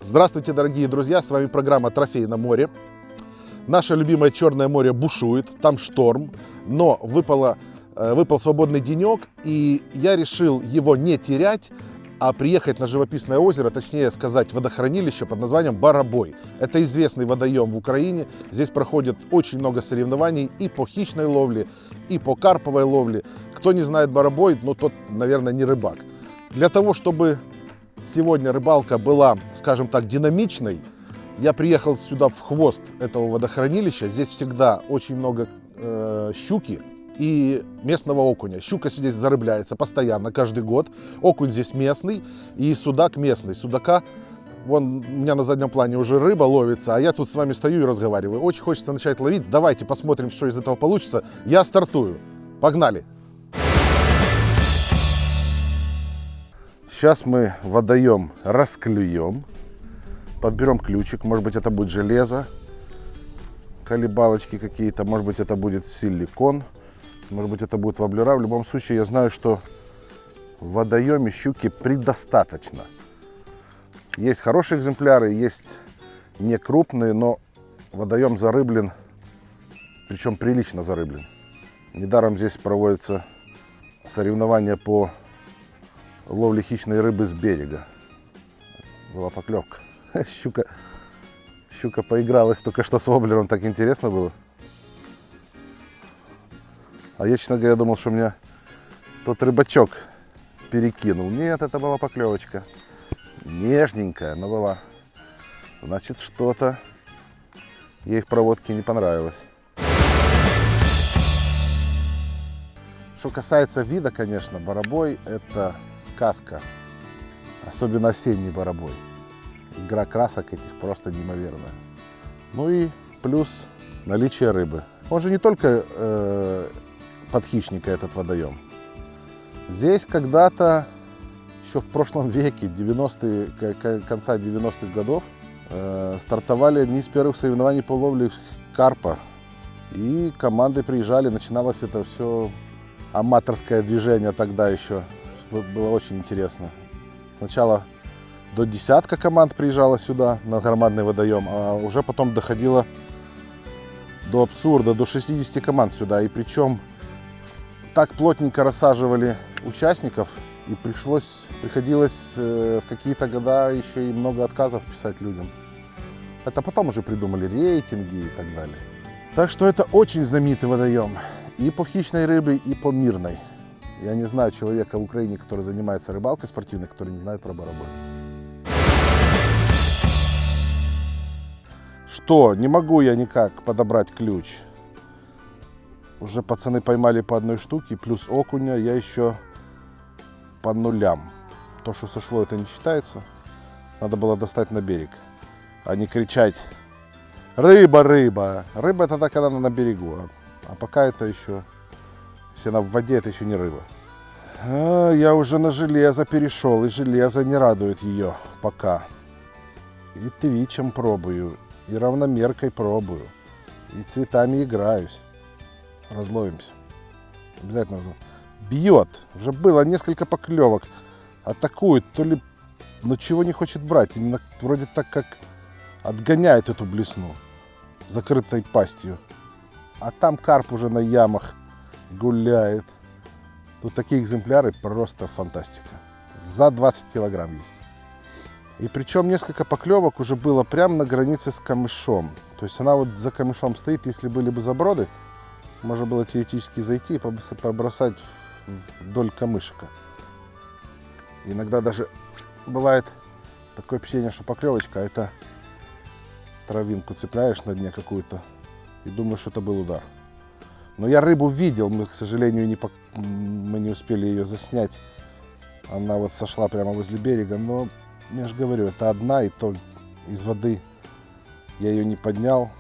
Здравствуйте, дорогие друзья, с вами программа «Трофей на море». Наше любимое Черное море бушует, там шторм, но выпал свободный денек, и я решил его не терять, а приехать на живописное озеро, точнее сказать, водохранилище под названием Барабой. Это известный водоем в Украине. Здесь проходит очень много соревнований и по хищной ловле, и по карповой ловле. Кто не знает Барабой, ну тот, наверное, не рыбак. Для того, чтобы сегодня рыбалка была, скажем так, динамичной, я приехал сюда в хвост этого водохранилища. Здесь всегда очень много щуки и местного окуня. Щука здесь зарыбляется постоянно, каждый год. Окунь здесь местный и судак местный. Судака, вон у меня на заднем плане уже рыба ловится, а я тут с вами стою и разговариваю. Очень хочется начать ловить. Давайте посмотрим, что из этого получится. Я стартую. Погнали! Сейчас мы водоем расклюем. Подберем ключик. Может быть, это будет железо. Колебалочки какие-то. Может быть, это будет силикон. Может быть, это будет воблера. В любом случае, я знаю, что в водоеме щуки предостаточно. Есть хорошие экземпляры, есть не крупные, но водоем зарыблен, причем прилично зарыблен. Недаром здесь проводятся соревнования по ловле хищной рыбы с берега. Была поклевка. Щука поигралась только что с воблером, так интересно было. А я, честно говоря, думал, что меня тот рыбачок перекинул. Нет, это была поклевочка. Нежненькая, но была. Значит, что-то ей в проводке не понравилось. Что касается вида, конечно, барабой – это сказка. Особенно осенний барабой. Игра красок этих просто неимоверная. Ну и плюс наличие рыбы. Он же не только под хищника этот водоем. Здесь когда-то, еще в прошлом веке, конца 90-х годов, стартовали одни из первых соревнований по ловле карпа. И команды приезжали, начиналось это все аматорское движение тогда еще. Было очень интересно. Сначала до десятка команд приезжало сюда, на громадный водоем, а уже потом доходило до абсурда, до 60 команд сюда. И причем так плотненько рассаживали участников, и приходилось в какие-то года еще и много отказов писать людям. Это потом уже придумали рейтинги и так далее. Так что это очень знаменитый водоем и по хищной рыбе, и по мирной. Я не знаю человека в Украине, который занимается рыбалкой спортивной, который не знает про барабой. Что, не могу я никак подобрать ключ. Уже пацаны поймали по одной штуке, плюс окуня, я еще по нулям. То, что сошло, это не считается. Надо было достать на берег, а не кричать: «Рыба, рыба!» Рыба это тогда, когда она на берегу, а пока это еще, если она в воде, это еще не рыба. Я уже на железо перешел, и железо не радует ее пока. И твичем пробую, и равномеркой пробую, и цветами играюсь. Разловимся. Обязательно разловим. Бьет. Уже было несколько поклевок. Атакует. То ли, но чего не хочет брать. Именно вроде так, как отгоняет эту блесну закрытой пастью. А там карп уже на ямах гуляет. Тут такие экземпляры просто фантастика. За 20 килограмм есть. И причем несколько поклевок уже было прямо на границе с камышом. То есть она вот за камышом стоит. Если были бы заброды, можно было теоретически зайти и побросать вдоль камышика. Иногда даже бывает такое впечатление, что поклевочка, а это травинку цепляешь на дне какую-то и думаешь, что это был удар. Но я рыбу видел, мы, к сожалению, мы не успели ее заснять. Она вот сошла прямо возле берега, но я же говорю, это одна, и то из воды я ее не поднял,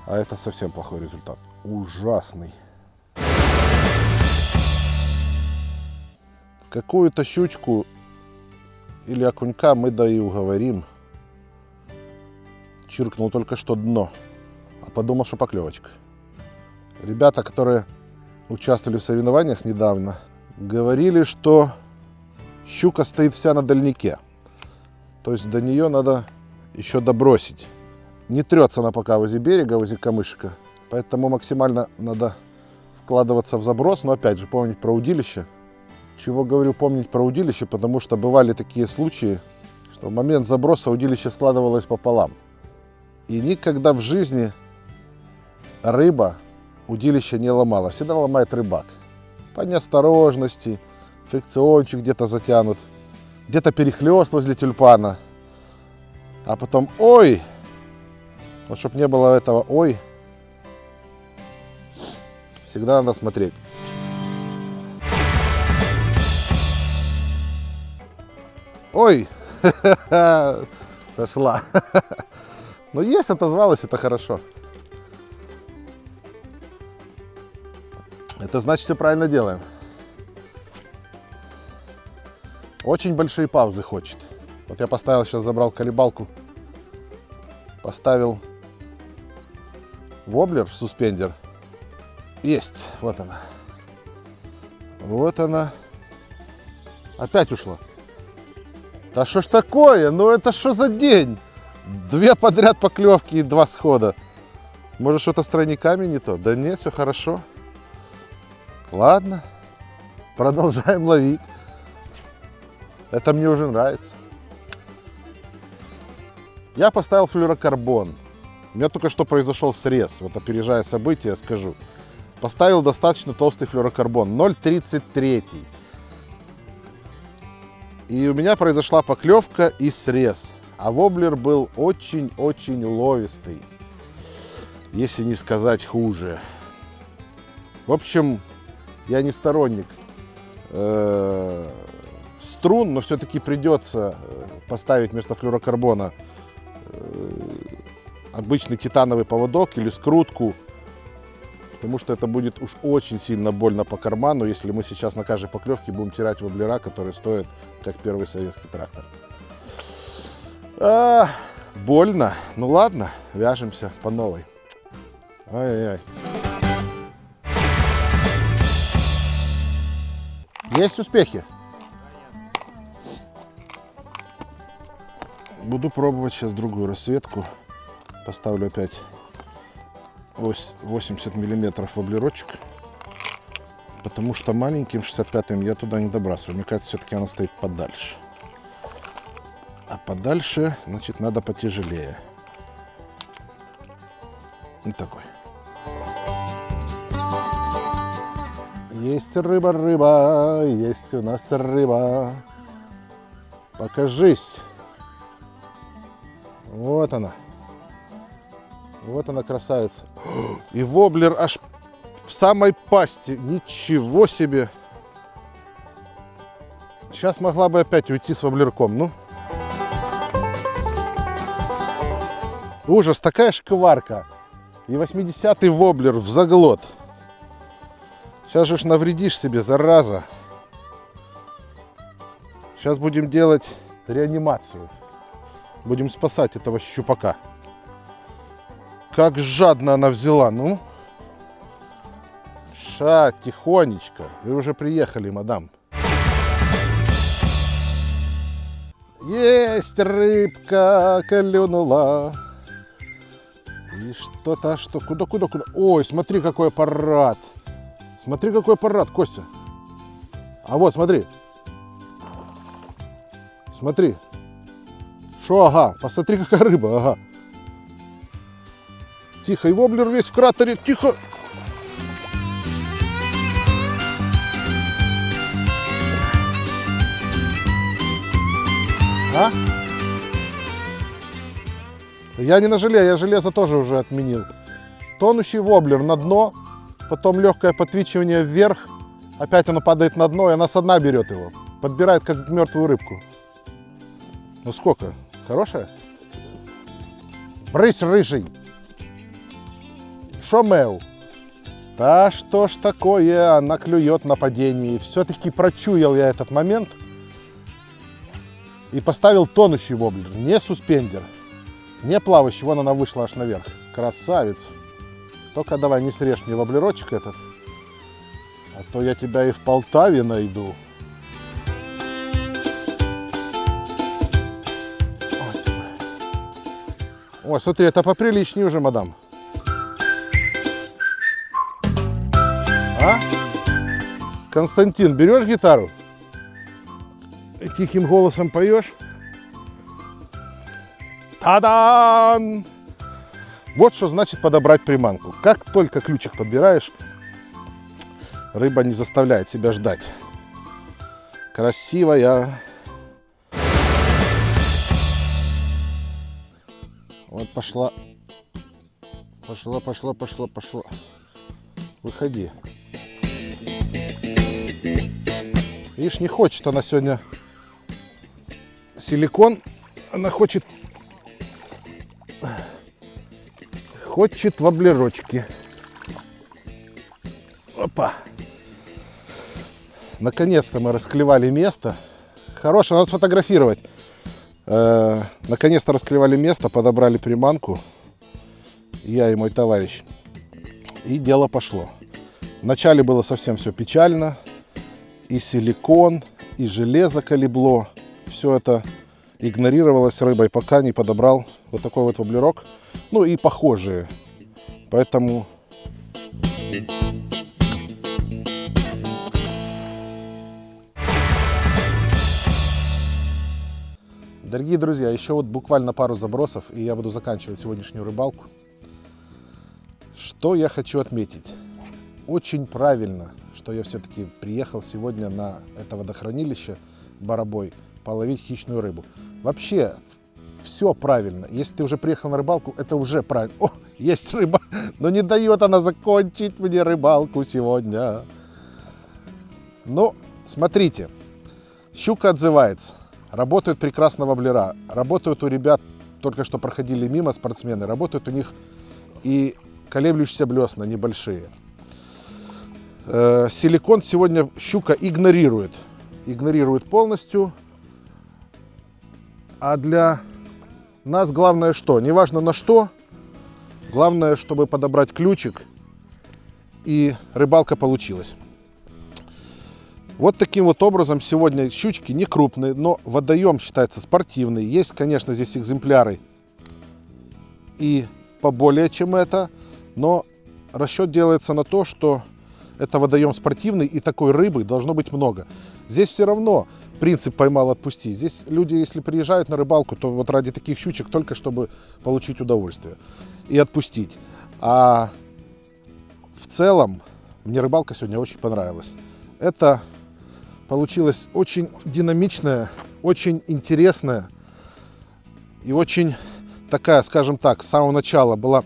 а это совсем плохой результат. Ужасный. Какую-то щучку или окунька мы да и уговорим. Чиркнул только что дно, а подумал, что поклевочка. Ребята, которые участвовали в соревнованиях недавно, говорили, что щука стоит вся на дальнике. То есть до нее надо еще добросить. Не трется она пока возле берега, возле камышика. Поэтому максимально надо вкладываться в заброс. Но опять же, помнить про удилище. Чего говорю помнить про удилище? Потому что бывали такие случаи, что в момент заброса удилище складывалось пополам. И никогда в жизни рыба удилище не ломала. Всегда ломает рыбак. По неосторожности, фрикциончик где-то затянут, где-то перехлёст возле тюльпана. А потом ой! Вот чтобы не было этого ой, всегда надо смотреть. Ой! Сошла. Но есть, отозвалась, это хорошо. Это значит, все правильно делаем. Очень большие паузы хочет. Вот я поставил, сейчас забрал колебалку. Поставил воблер, суспендер. Есть, вот она. Вот она. Опять ушла. Да что ж такое? Ну это что за день? 2 подряд поклевки и 2 схода. Может, что-то с тройниками не то? Да нет, все хорошо. Ладно, продолжаем ловить. Это мне уже нравится. Я поставил флюорокарбон. У меня только что произошел срез. Вот опережая события, скажу. Поставил достаточно толстый флюорокарбон. 0,33. И у меня произошла поклевка и срез. А воблер был очень-очень уловистый. Если не сказать хуже. В общем, я не сторонник струн, но все-таки придется поставить вместо флюорокарбона обычный титановый поводок или скрутку, потому что это будет уж очень сильно больно по карману, если мы сейчас на каждой поклевке будем терять воблера, которые стоят как первый советский трактор. Больно. Ну ладно, вяжемся по новой. Ай-яй-яй. Есть успехи? Буду пробовать сейчас другую расцветку. Поставлю опять 80 миллиметров воблерочек. Потому что маленьким 65-м я туда не добрасываю. Мне кажется, все-таки она стоит подальше. А подальше, значит, надо потяжелее. Вот такой. Есть рыба, рыба, есть у нас рыба. Покажись. Вот она. Вот она, красавица. И воблер аж в самой пасти. Ничего себе. Сейчас могла бы опять уйти с воблерком. Ну. Ужас, такая шкварка. И 80-й воблер в заглот. Сейчас же навредишь себе, зараза. Сейчас будем делать реанимацию. Будем спасать этого щупака. Как жадно она взяла, ну. Ша, тихонечко. Вы уже приехали, мадам. Есть рыбка, клюнула. И что-то, что? Куда? Ой, смотри, какой аппарат. Смотри, какой аппарат, Костя. А вот, смотри. Смотри. Шо, ага, посмотри, какая рыба, ага. Тихо, и воблер весь в кратере, тихо. А? Я не на желе, я железо тоже уже отменил. Тонущий воблер на дно, потом легкое подтвичивание вверх, опять оно падает на дно, и она со дна берет его. Подбирает как мертвую рыбку. Ну сколько? Хорошая? Брысь, рыжий! Шо мэу? Да что ж такое, она клюет на падении. Все-таки прочуял я этот момент и поставил тонущий воблер, не суспендер, не плавающий. Вон она вышла аж наверх. Красавец. Только давай не срежь мне воблерочек этот, а то я тебя и в Полтаве найду. О, смотри, это поприличнее уже, мадам. А? Константин, берешь гитару? И тихим голосом поешь? Та-дам! Вот что значит подобрать приманку. Как только ключик подбираешь, рыба не заставляет себя ждать. Красивая. Вот пошла. Пошла. Выходи. Видишь, не хочет она сегодня силикон. Она хочет воблерочки. Опа. Наконец-то мы расклевали место. Хорошее, надо сфотографировать. Наконец-то расклевали место, подобрали приманку. Я и мой товарищ. И дело пошло. Вначале было совсем все печально. И силикон, и железо колебло. Все это игнорировалось рыбой, пока не подобрал вот такой вот воблерок. Ну и похожие. Поэтому... Дорогие друзья, еще вот буквально пару забросов, и я буду заканчивать сегодняшнюю рыбалку. Что я хочу отметить? Очень правильно, что я все-таки приехал сегодня на это водохранилище Барабой половить хищную рыбу. Вообще, все правильно. Если ты уже приехал на рыбалку, это уже правильно. О, есть рыба, но не дает она закончить мне рыбалку сегодня. Ну, смотрите, щука отзывается. Работают прекрасно воблера. Работают у ребят, только что проходили мимо спортсмены, работают у них и колеблющиеся блесна небольшие. Силикон сегодня щука игнорирует. Игнорирует полностью. А для нас главное что? Неважно на что. Главное, чтобы подобрать ключик, и рыбалка получилась. Вот таким вот образом сегодня щучки не крупные, но водоем считается спортивный. Есть, конечно, здесь экземпляры и поболее, чем это, но расчет делается на то, что это водоем спортивный, и такой рыбы должно быть много. Здесь все равно принцип «поймал, отпусти». Здесь люди, если приезжают на рыбалку, то вот ради таких щучек только чтобы получить удовольствие и отпустить. А в целом мне рыбалка сегодня очень понравилась. Это получилась очень динамичная, очень интересная и очень такая, скажем так, с самого начала была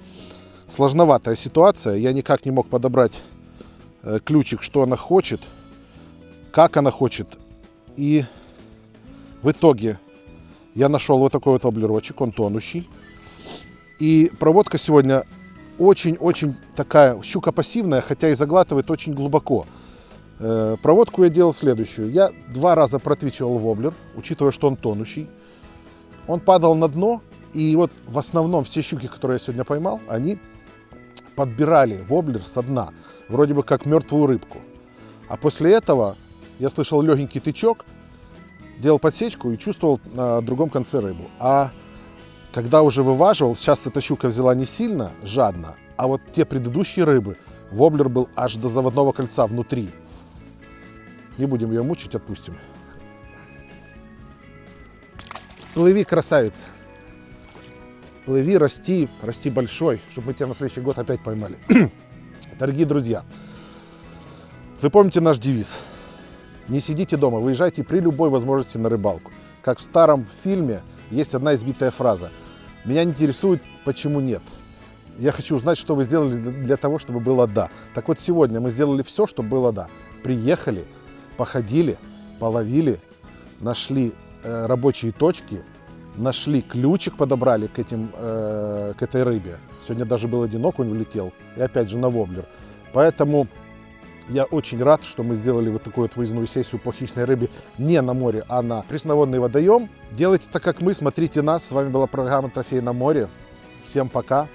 сложноватая ситуация. Я никак не мог подобрать ключик, что она хочет, как она хочет. И в итоге я нашел вот такой вот воблерочек, он тонущий. И проводка сегодня очень-очень такая, щука пассивная, хотя и заглатывает очень глубоко. Проводку я делал следующую. Я 2 раза протвичивал воблер, учитывая, что он тонущий. Он падал на дно, и вот в основном все щуки, которые я сегодня поймал, они подбирали воблер со дна, вроде бы как мертвую рыбку. А после этого я слышал легенький тычок, делал подсечку и чувствовал на другом конце рыбу. А когда уже вываживал, сейчас эта щука взяла не сильно, жадно, а вот те предыдущие рыбы, воблер был аж до заводного кольца внутри. Не будем ее мучить, отпустим. Плыви, красавица. Плыви, расти большой, чтобы мы тебя на следующий год опять поймали. Дорогие друзья, вы помните наш девиз? Не сидите дома, выезжайте при любой возможности на рыбалку. Как в старом фильме есть одна избитая фраза. Меня не интересует, почему нет. Я хочу узнать, что вы сделали для того, чтобы было да. Так вот сегодня мы сделали все, чтобы было да. Приехали, походили, половили, нашли рабочие точки, нашли ключик, подобрали к этой рыбе. Сегодня даже был один окунь улетел, и опять же на воблер. Поэтому я очень рад, что мы сделали вот такую вот выездную сессию по хищной рыбе не на море, а на пресноводный водоем. Делайте так, как мы, смотрите нас. С вами была программа «Трофей на море». Всем пока!